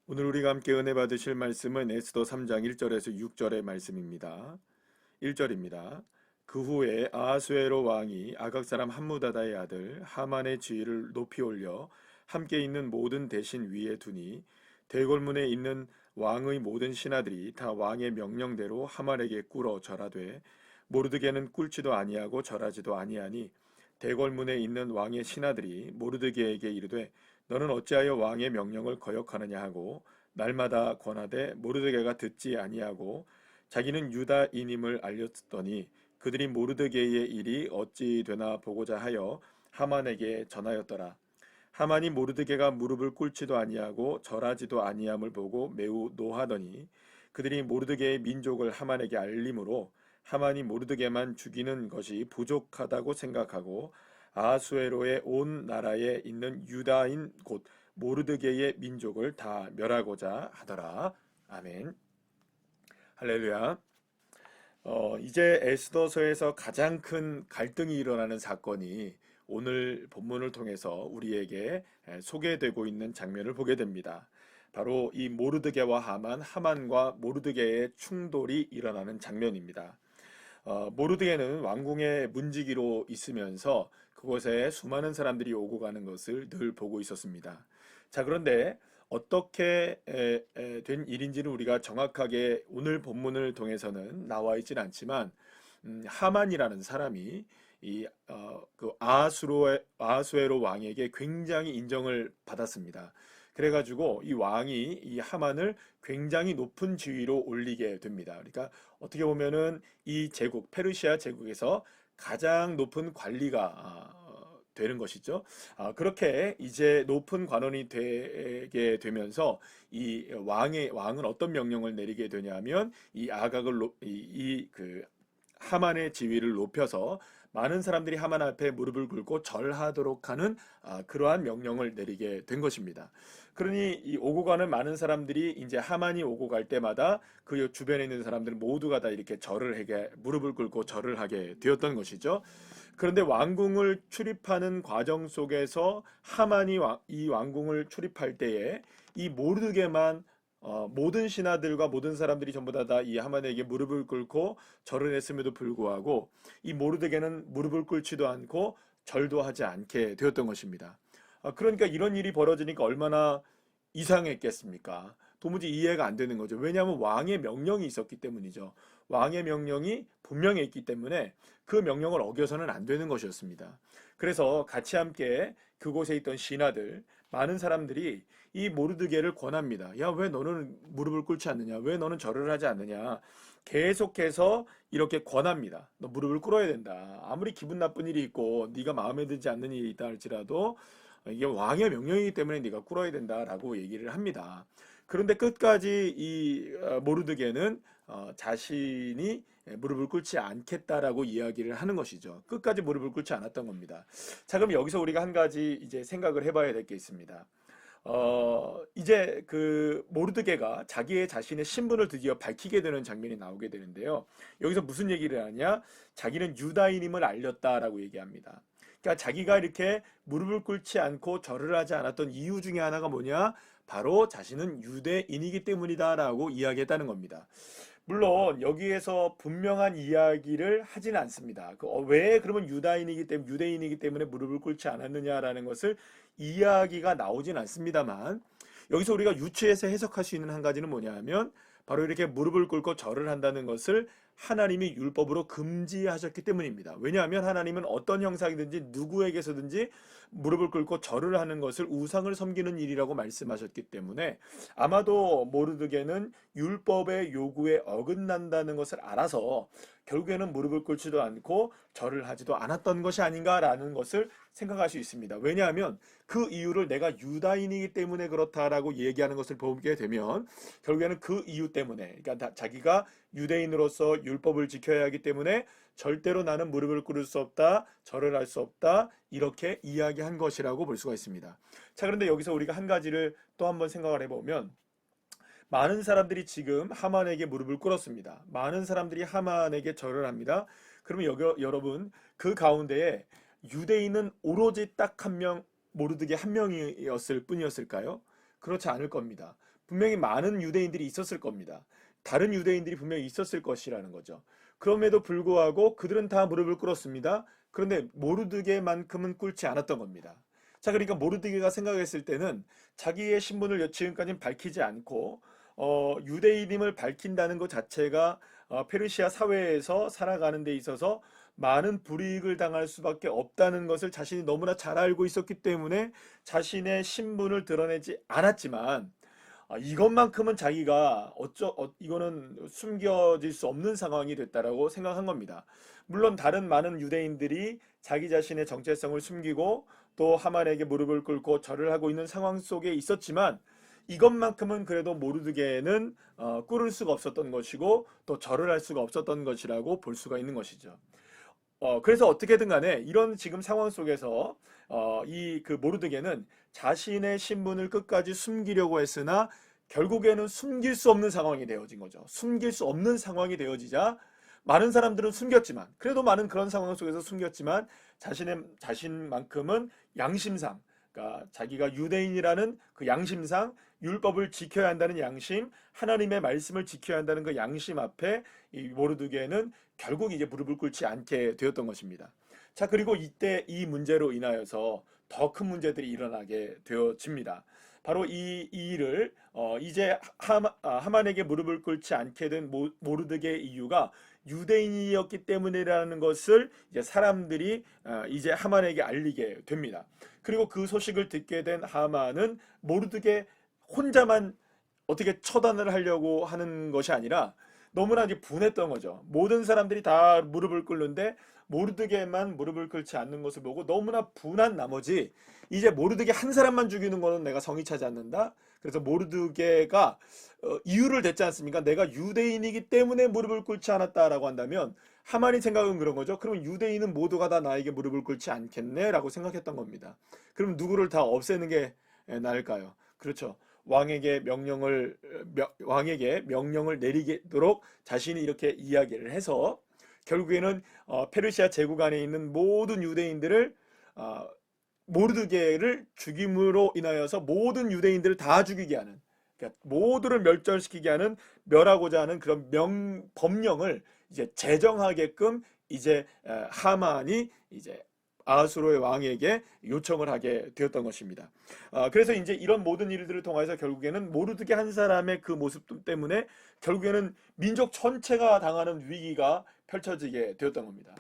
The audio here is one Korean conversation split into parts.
오늘 우리가 함께 은혜 받으실 말씀은 에스더 3장 1절에서 6절의 말씀입니다. 1절입니다. 그 후에 아하수에로 왕이 아각 사람 함무다다의 아들 하만의 지위를 높이 올려 함께 있는 모든 대신 위에 두니 대궐문에 있는 왕의 모든 신하들이 다 왕의 명령대로 하만에게 꿇어 절하되 모르드게는 꿇지도 아니하고 절하지도 아니하니 대궐문에 있는 왕의 신하들이 모르드게에게 이르되 너는 어찌하여 왕의 명령을 거역하느냐 하고 날마다 권하되 모르드게가 듣지 아니하고 자기는 유다인임을 알렸더니 그들이 모르드게의 일이 어찌 되나 보고자 하여 하만에게 전하였더라. 하만이 모르드게가 무릎을 꿇지도 아니하고 절하지도 아니함을 보고 매우 노하더니 그들이 모르드게의 민족을 하만에게 알림으로 하만이 모르드게만 죽이는 것이 부족하다고 생각하고 아하수에로의 온 나라에 있는 유다인 곧 모르드게의 민족을 다 멸하고자 하더라. 아멘. 할렐루야. 이제 에스더서에서 가장 큰 갈등이 일어나는 사건이 오늘 본문을 통해서 우리에게 소개되고 있는 장면을 보게 됩니다. 바로 이 모르드게와 하만과 모르드게의 충돌이 일어나는 장면입니다. 모르드게는 왕궁의 문지기로 있으면서 그곳에 수많은 사람들이 오고 가는 것을 늘 보고 있었습니다. 자, 그런데 어떻게 된 일인지는 우리가 정확하게 오늘 본문을 통해서는 나와 있지는 않지만 하만이라는 사람이 그 아하수에로 왕에게 굉장히 인정을 받았습니다. 그래가지고 이 왕이 이 하만을 굉장히 높은 지위로 올리게 됩니다. 그러니까 어떻게 보면은 이 제국, 페르시아 제국에서 가장 높은 관리가 되는 것이죠. 그렇게 이제 높은 관원이 되게 되면서 이 왕은 어떤 명령을 내리게 되냐면 이 아각을 그 하만의 지위를 높여서 많은 사람들이 하만 앞에 무릎을 꿇고 절하도록 하는 그러한 명령을 내리게 된 것입니다. 그러니 이 오고 가는 많은 사람들이 이제 하만이 오고 갈 때마다 그 주변에 있는 사람들 모두가 다 이렇게 절을 하게 무릎을 꿇고 절을 하게 되었던 것이죠. 그런데 왕궁을 출입하는 과정 속에서 하만이 이 왕궁을 출입할 때에 이 모르드게만 모든 신하들과 모든 사람들이 전부 다 이 하만에게 무릎을 꿇고 절을 했음에도 불구하고 이 모르드게는 무릎을 꿇지도 않고 절도 하지 않게 되었던 것입니다. 그러니까 이런 일이 벌어지니까 얼마나 이상했겠습니까? 도무지 이해가 안 되는 거죠. 왜냐하면 왕의 명령이 있었기 때문이죠. 왕의 명령이 분명히 있기 때문에 그 명령을 어겨서는 안 되는 것이었습니다. 그래서 같이 함께 그곳에 있던 신하들, 많은 사람들이 이 모르드게를 권합니다. 야, 왜 너는 무릎을 꿇지 않느냐? 왜 너는 절을 하지 않느냐? 계속해서 이렇게 권합니다. 너 무릎을 꿇어야 된다. 아무리 기분 나쁜 일이 있고 네가 마음에 들지 않는 일이 있다 할지라도 이게 왕의 명령이기 때문에 네가 꿇어야 된다라고 얘기를 합니다. 그런데 끝까지 이 모르드게는 자신이 무릎을 꿇지 않겠다라고 이야기를 하는 것이죠. 끝까지 무릎을 꿇지 않았던 겁니다. 자, 그럼 여기서 우리가 한 가지 이제 생각을 해봐야 될 게 있습니다. 이제 그 모르드게가 자기의 자신의 신분을 드디어 밝히게 되는 장면이 나오게 되는데요. 여기서 무슨 얘기를 하냐? 자기는 유다인임을 알렸다라고 얘기합니다. 그러니까 자기가 이렇게 무릎을 꿇지 않고 절을 하지 않았던 이유 중에 하나가 뭐냐? 바로 자신은 유대인이기 때문이다라고 이야기했다는 겁니다. 물론 여기에서 분명한 이야기를 하지는 않습니다. 왜 그러면 유대인이기 때문에 무릎을 꿇지 않았느냐라는 것을 이야기가 나오진 않습니다만 여기서 우리가 유추해서 해석할 수 있는 한 가지는 뭐냐 하면 바로 이렇게 무릎을 꿇고 절을 한다는 것을 하나님이 율법으로 금지하셨기 때문입니다. 왜냐하면 하나님은 어떤 형상이든지 누구에게서든지 무릎을 꿇고 절을 하는 것을 우상을 섬기는 일이라고 말씀하셨기 때문에 아마도 모르드게는 율법의 요구에 어긋난다는 것을 알아서 결국에는 무릎을 꿇지도 않고 절을 하지도 않았던 것이 아닌가라는 것을 생각할 수 있습니다. 왜냐하면 그 이유를 내가 유다인이기 때문에 그렇다라고 얘기하는 것을 보게 되면 결국에는 그 이유 때문에 그러니까 자기가 유대인으로서 율법을 지켜야 하기 때문에 절대로 나는 무릎을 꿇을 수 없다, 절을 할 수 없다 이렇게 이야기한 것이라고 볼 수가 있습니다. 자, 그런데 여기서 우리가 한 가지를 또 한번 생각을 해보면 많은 사람들이 지금 하만에게 무릎을 꿇었습니다. 많은 사람들이 하만에게 절을 합니다. 그러면 여러분 그 가운데에 유대인은 오로지 딱 한 명, 모르드게 한 명이었을 뿐이었을까요? 그렇지 않을 겁니다. 분명히 많은 유대인들이 있었을 겁니다. 다른 유대인들이 분명히 있었을 것이라는 거죠. 그럼에도 불구하고 그들은 다 무릎을 꿇었습니다. 그런데 모르드게만큼은 꿇지 않았던 겁니다. 자, 그러니까 모르드게가 생각했을 때는 자기의 신분을 지금까지는 밝히지 않고 유대인임을 밝힌다는 것 자체가 페르시아 사회에서 살아가는 데 있어서 많은 불이익을 당할 수밖에 없다는 것을 자신이 너무나 잘 알고 있었기 때문에 자신의 신분을 드러내지 않았지만, 이것만큼은 자기가 이거는 숨겨질 수 없는 상황이 됐다라고 생각한 겁니다. 물론 다른 많은 유대인들이 자기 자신의 정체성을 숨기고 또 하만에게 무릎을 꿇고 절을 하고 있는 상황 속에 있었지만, 이것만큼은 그래도 모르드게는 꿇을 수가 없었던 것이고 또 절을 할 수가 없었던 것이라고 볼 수가 있는 것이죠. 그래서 어떻게든 간에 이런 지금 상황 속에서 이 그 모르드게는 자신의 신분을 끝까지 숨기려고 했으나 결국에는 숨길 수 없는 상황이 되어진 거죠. 숨길 수 없는 상황이 되어지자 많은 사람들은 숨겼지만, 그래도 많은 그런 상황 속에서 숨겼지만 자신만큼은 양심상, 그러니까 자기가 유대인이라는 그 양심상 율법을 지켜야 한다는 양심, 하나님의 말씀을 지켜야 한다는 그 양심 앞에 이 모르드게는 결국 이제 무릎을 꿇지 않게 되었던 것입니다. 자, 그리고 이때 이 문제로 인하여서 더 큰 문제들이 일어나게 되어집니다. 바로 이 일을 이제 하만에게 무릎을 꿇지 않게 된 모르드게의 이유가 유대인이었기 때문이라는 것을 이제 사람들이 이제 하만에게 알리게 됩니다. 그리고 그 소식을 듣게 된 하만은 모르드게 혼자만 어떻게 처단을 하려고 하는 것이 아니라 너무나 이제 분했던 거죠. 모든 사람들이 다 무릎을 꿇는데 모르드게만 무릎을 꿇지 않는 것을 보고 너무나 분한 나머지 이제 모르드게 한 사람만 죽이는 거는 내가 성의 차지 않는다. 그래서 모르드게가 이유를 댔지 않습니까? 내가 유대인이기 때문에 무릎을 꿇지 않았다라고 한다면 하만이 생각은 그런 거죠. 그럼 유대인은 모두가 다 나에게 무릎을 꿇지 않겠네? 라고 생각했던 겁니다. 그럼 누구를 다 없애는 게 나을까요? 그렇죠. 왕에게 명령을 내리도록 자신이 이렇게 이야기를 해서 결국에는 페르시아 제국 안에 있는 모든 유대인들을 모르드게를 죽임으로 인하여서 모든 유대인들을 다 죽이게 하는, 그러니까 모두를 멸절시키게 하는, 멸하고자 하는 그런 법령을 이제 제정하게끔 이제 하만이 이제 아수르의 왕에게 요청을 하게 되었던 것입니다. 그래서 이제 이런 모든 일들을 통해서 결국에는 모르드게 한 사람의 그 모습 때문에 결국에는 민족 전체가 당하는 위기가 펼쳐지게 되었던 겁니다.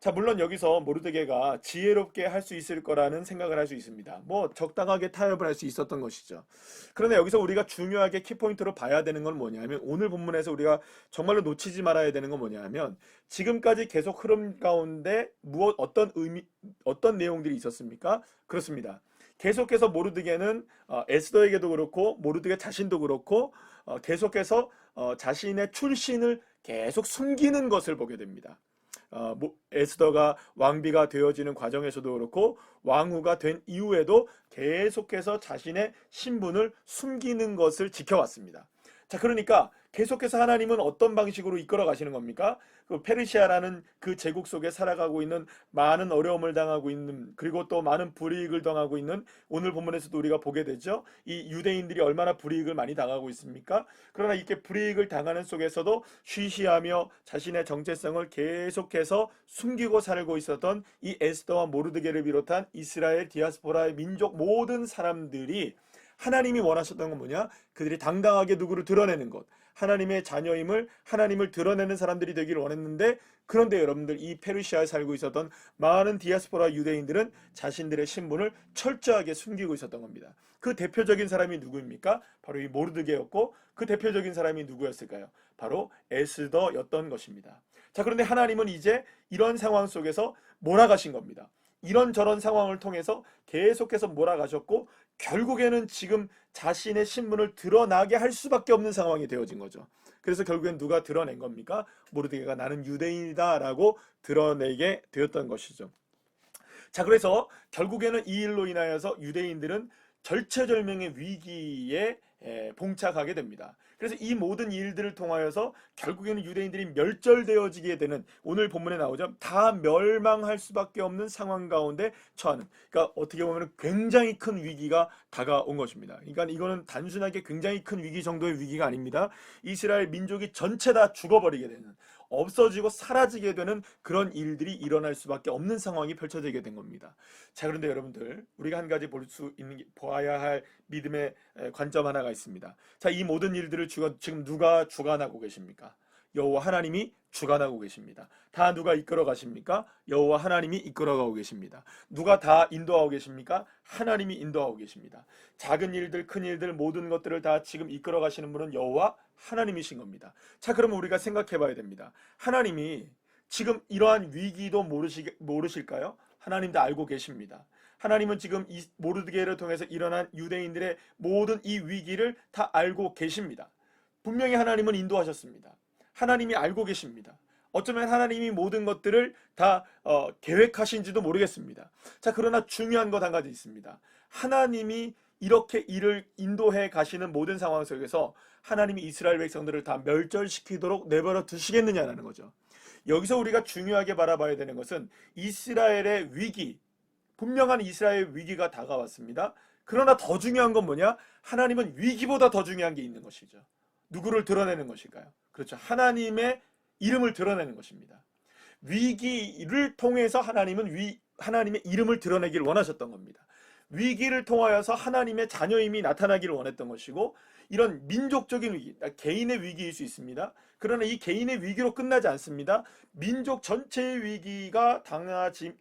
자, 물론 여기서 모르드게가 지혜롭게 할 수 있을 거라는 생각을 할 수 있습니다. 뭐 적당하게 타협을 할 수 있었던 것이죠. 그런데 여기서 우리가 중요하게 키포인트로 봐야 되는 건 뭐냐면, 오늘 본문에서 우리가 정말로 놓치지 말아야 되는 건 뭐냐면, 지금까지 계속 흐름 가운데 어떤 내용들이 있었습니까? 그렇습니다. 계속해서 모르드게는 에스더에게도 그렇고 모르드게 자신도 그렇고 계속해서 자신의 출신을 계속 숨기는 것을 보게 됩니다. 에스더가 왕비가 되어지는 과정에서도 그렇고 왕후가 된 이후에도 계속해서 자신의 신분을 숨기는 것을 지켜왔습니다. 자, 그러니까 계속해서 하나님은 어떤 방식으로 이끌어 가시는 겁니까? 그 페르시아라는 그 제국 속에 살아가고 있는, 많은 어려움을 당하고 있는, 그리고 또 많은 불이익을 당하고 있는, 오늘 본문에서도 우리가 보게 되죠. 이 유대인들이 얼마나 불이익을 많이 당하고 있습니까? 그러나 이렇게 불이익을 당하는 속에서도 쉬쉬하며 자신의 정체성을 계속해서 숨기고 살고 있었던 이 에스더와 모르드게를 비롯한 이스라엘 디아스포라의 민족 모든 사람들이 하나님이 원하셨던 건 뭐냐? 그들이 당당하게 누구를 드러내는 것, 하나님의 자녀임을, 하나님을 드러내는 사람들이 되기를 원했는데, 그런데 여러분들, 이 페르시아에 살고 있었던 많은 디아스포라 유대인들은 자신들의 신분을 철저하게 숨기고 있었던 겁니다. 그 대표적인 사람이 누구입니까? 바로 이 모르드게였고, 그 대표적인 사람이 누구였을까요? 바로 에스더였던 것입니다. 자, 그런데 하나님은 이제 이런 상황 속에서 몰아가신 겁니다. 이런저런 상황을 통해서 계속해서 몰아가셨고, 결국에는 지금 자신의 신분을 드러나게 할 수밖에 없는 상황이 되어진 거죠. 그래서 결국엔 누가 드러낸 겁니까? 모르드게가 나는 유대인이다 라고 드러내게 되었던 것이죠. 자, 그래서 결국에는 이 일로 인하여서 유대인들은 절체절명의 위기에 봉착하게 됩니다. 그래서 이 모든 일들을 통하여서 결국에는 유대인들이 멸절되어지게 되는, 오늘 본문에 나오죠. 다 멸망할 수밖에 없는 상황 가운데 처하는, 그러니까 어떻게 보면 굉장히 큰 위기가 다가온 것입니다. 그러니까 이거는 단순하게 굉장히 큰 위기 정도의 위기가 아닙니다. 이스라엘 민족이 전체 다 죽어버리게 되는, 없어지고 사라지게 되는 그런 일들이 일어날 수밖에 없는 상황이 펼쳐지게 된 겁니다. 자, 그런데 여러분들, 우리가 한 가지 보아야 할 믿음의 관점 하나가 있습니다. 자, 이 모든 일들을 지금 누가 주관하고 계십니까? 여호와 하나님이 주관하고 계십니다. 다 누가 이끌어 가십니까? 여호와 하나님이 이끌어가고 계십니다. 누가 다 인도하고 계십니까? 하나님이 인도하고 계십니다. 작은 일들, 큰 일들, 모든 것들을 다 지금 이끌어 가시는 분은 여호와 하나님이신 겁니다. 자, 그러면 우리가 생각해 봐야 됩니다. 하나님이 지금 이러한 위기도 모르실까요? 하나님도 알고 계십니다. 하나님은 지금 이 모르드게를 통해서 일어난 유대인들의 모든 이 위기를 다 알고 계십니다. 분명히 하나님은 인도하셨습니다. 하나님이 알고 계십니다. 어쩌면 하나님이 모든 것들을 다 계획하신지도 모르겠습니다. 자, 그러나 중요한 것 한 가지 있습니다. 하나님이 이렇게 일을 인도해 가시는 모든 상황 속에서 하나님이 이스라엘 백성들을 다 멸절시키도록 내버려 두시겠느냐라는 거죠. 여기서 우리가 중요하게 바라봐야 되는 것은 이스라엘의 위기, 분명한 이스라엘 위기가 다가왔습니다. 그러나 더 중요한 건 뭐냐? 하나님은 위기보다 더 중요한 게 있는 것이죠. 누구를 드러내는 것일까요? 그렇죠. 하나님의 이름을 드러내는 것입니다. 위기를 통해서 하나님의 이름을 드러내기를 원하셨던 겁니다. 위기를 통하여서 하나님의 자녀임이 나타나기를 원했던 것이고, 이런 민족적인 위기, 개인의 위기일 수 있습니다. 그러나 이 개인의 위기로 끝나지 않습니다. 민족 전체의 위기가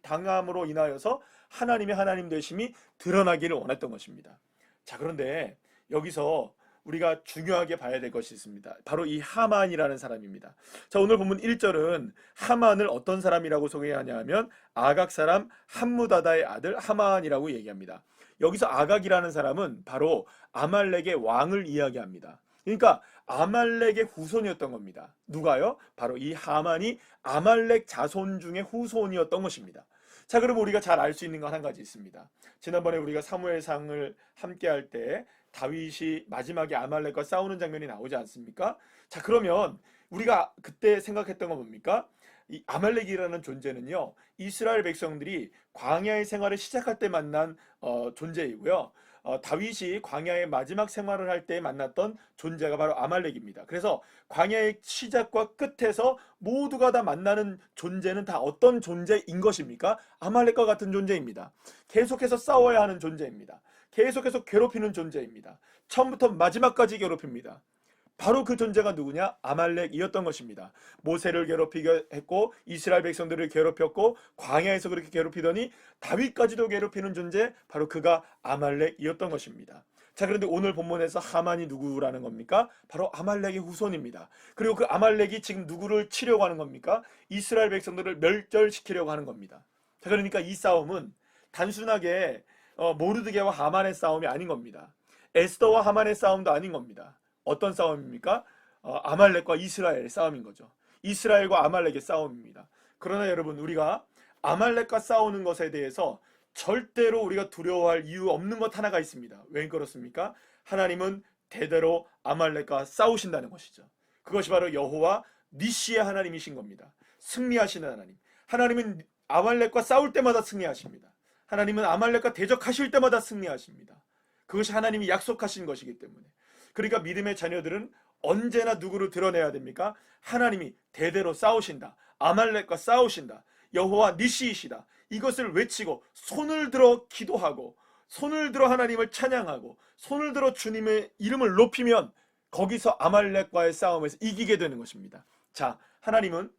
당함으로 인하여서 하나님의 하나님 되심이 드러나기를 원했던 것입니다. 자, 그런데 여기서 우리가 중요하게 봐야 될 것이 있습니다. 바로 이 하만이라는 사람입니다. 자, 오늘 본문 1절은 하만을 어떤 사람이라고 소개하냐 하면 아각 사람 함무다다의 아들 하만이라고 얘기합니다. 여기서 아각이라는 사람은 바로 아말렉의 왕을 이야기합니다. 그러니까 아말렉의 후손이었던 겁니다. 누가요? 바로 이 하만이 아말렉 자손 중에 후손이었던 것입니다. 자, 그럼 우리가 잘 알 수 있는 건 한 가지 있습니다. 지난번에 우리가 사무엘상을 함께 할 때 다윗이 마지막에 아말렉과 싸우는 장면이 나오지 않습니까? 자, 그러면 우리가 그때 생각했던 건 뭡니까? 이 아말렉이라는 존재는요, 이스라엘 백성들이 광야의 생활을 시작할 때 만난 존재이고요. 다윗이 광야의 마지막 생활을 할 때 만났던 존재가 바로 아말렉입니다. 그래서 광야의 시작과 끝에서 모두가 다 만나는 존재는 다 어떤 존재인 것입니까? 아말렉과 같은 존재입니다. 계속해서 싸워야 하는 존재입니다. 계속해서 괴롭히는 존재입니다. 처음부터 마지막까지 괴롭힙니다. 바로 그 존재가 누구냐? 아말렉이었던 것입니다. 모세를 괴롭히게 했고 이스라엘 백성들을 괴롭혔고 광야에서 그렇게 괴롭히더니 다윗까지도 괴롭히는 존재, 바로 그가 아말렉이었던 것입니다. 자, 그런데 오늘 본문에서 하만이 누구라는 겁니까? 바로 아말렉의 후손입니다. 그리고 그 아말렉이 지금 누구를 치려고 하는 겁니까? 이스라엘 백성들을 멸절시키려고 하는 겁니다. 자, 그러니까 이 싸움은 단순하게 모르드게와 하만의 싸움이 아닌 겁니다. 에스더와 하만의 싸움도 아닌 겁니다. 어떤 싸움입니까? 아말렉과 이스라엘의 싸움인 거죠. 이스라엘과 아말렉의 싸움입니다. 그러나 여러분, 우리가 아말렉과 싸우는 것에 대해서 절대로 우리가 두려워할 이유 없는 것 하나가 있습니다. 왜 그렇습니까? 하나님은 대대로 아말렉과 싸우신다는 것이죠. 그것이 바로 여호와 니시의 하나님이신 겁니다. 승리하시는 하나님. 하나님은 아말렉과 싸울 때마다 승리하십니다. 하나님은 아말렉과 대적하실 때마다 승리하십니다. 그것이 하나님이 약속하신 것이기 때문에. 그러니까 믿음의 자녀들은 언제나 누구를 드러내야 됩니까? 하나님이 대대로 싸우신다. 아말렉과 싸우신다. 여호와 니시이시다. 이것을 외치고 손을 들어 기도하고 손을 들어 하나님을 찬양하고 손을 들어 주님의 이름을 높이면 거기서 아말렉과의 싸움에서 이기게 되는 것입니다. 자, 하나님은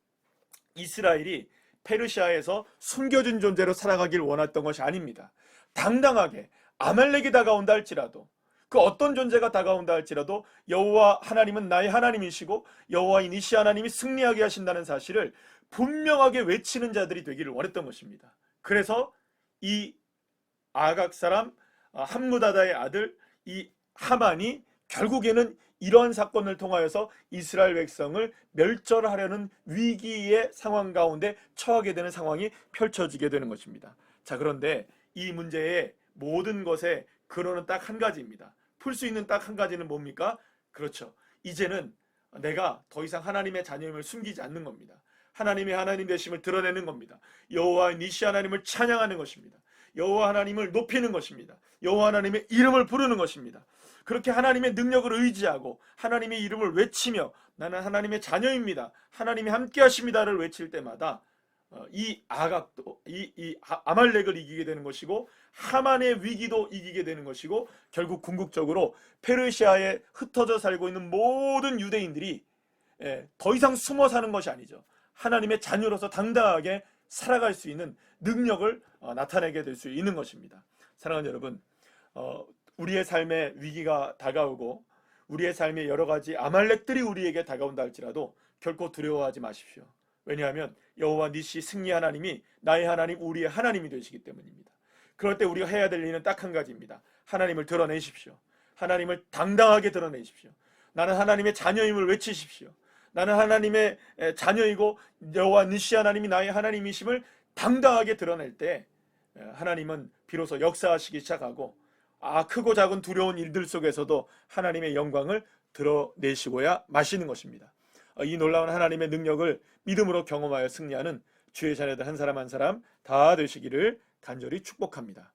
이스라엘이 페르시아에서 숨겨진 존재로 살아가길 원했던 것이 아닙니다. 당당하게 아말렉이 다가온다 할지라도, 그 어떤 존재가 다가온다 할지라도 여호와 하나님은 나의 하나님이시고 여호와인 니시 하나님이 승리하게 하신다는 사실을 분명하게 외치는 자들이 되기를 원했던 것입니다. 그래서 이 아각 사람 함무다다의 아들 이 하만이 결국에는 이러한 사건을 통하여서 이스라엘 백성을 멸절하려는 위기의 상황 가운데 처하게 되는 상황이 펼쳐지게 되는 것입니다. 자, 그런데 이 문제의 모든 것의 근원은 딱 한 가지입니다. 풀 수 있는 딱 한 가지는 뭡니까? 그렇죠. 이제는 내가 더 이상 하나님의 자녀임을 숨기지 않는 겁니다. 하나님의 하나님 되심을 드러내는 겁니다. 여호와 니시 하나님을 찬양하는 것입니다. 여호와 하나님을 높이는 것입니다. 여호와 하나님의 이름을 부르는 것입니다. 그렇게 하나님의 능력을 의지하고 하나님의 이름을 외치며 나는 하나님의 자녀입니다. 하나님이 함께 하십니다를 외칠 때마다 이 아각도 이 아말렉을 이기게 되는 것이고 하만의 위기도 이기게 되는 것이고 결국 궁극적으로 페르시아에 흩어져 살고 있는 모든 유대인들이 더 이상 숨어 사는 것이 아니죠. 하나님의 자녀로서 당당하게 살아갈 수 있는 능력을 나타내게 될 수 있는 것입니다. 사랑하는 여러분, 우리의 삶에 위기가 다가오고 우리의 삶에 여러 가지 아말렉들이 우리에게 다가온다 할지라도 결코 두려워하지 마십시오. 왜냐하면 여호와 니시 승리 하나님이 나의 하나님, 우리의 하나님이 되시기 때문입니다. 그럴 때 우리가 해야 될 일은 딱 한 가지입니다. 하나님을 드러내십시오. 하나님을 당당하게 드러내십시오. 나는 하나님의 자녀임을 외치십시오. 나는 하나님의 자녀이고 여호와 니시 하나님이 나의 하나님이심을 당당하게 드러낼 때 하나님은 비로소 역사하시기 시작하고 크고 작은 두려운 일들 속에서도 하나님의 영광을 드러내시고야 마시는 것입니다. 이 놀라운 하나님의 능력을 믿음으로 경험하여 승리하는 주의 자녀들 한 사람 한 사람 다 되시기를 간절히 축복합니다.